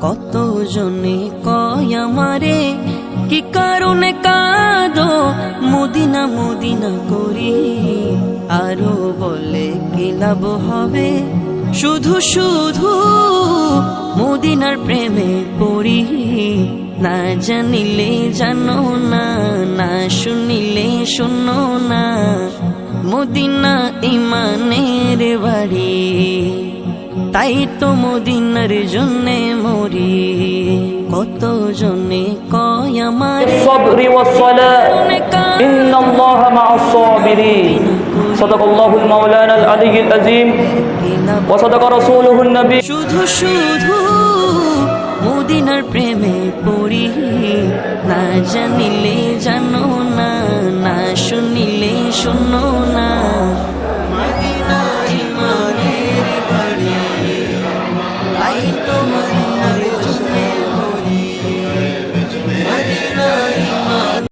কত জনে কয় আমারে কি কারণে কাঁদো মদিনা মদিনা করি, আরো বলে কি লাভ হবে শুধু শুধু মদিনার প্রেমে পড়ি। না জানিলে জানো না, না শুনিলে শোনো না, মদিনা ইমানের বাড়ি, তাই তো মদিনার জন্যে মরি। কত জনে কয় আমারে الصبر والصلاة إن الله مع الصابرين صدق الله المولانا العلي العظيم وصدق رسوله النبي শুধু শুধু মদিনার প্রেমে পড়ি। না জানিলে জানো না, না শুনিলে শোনো না,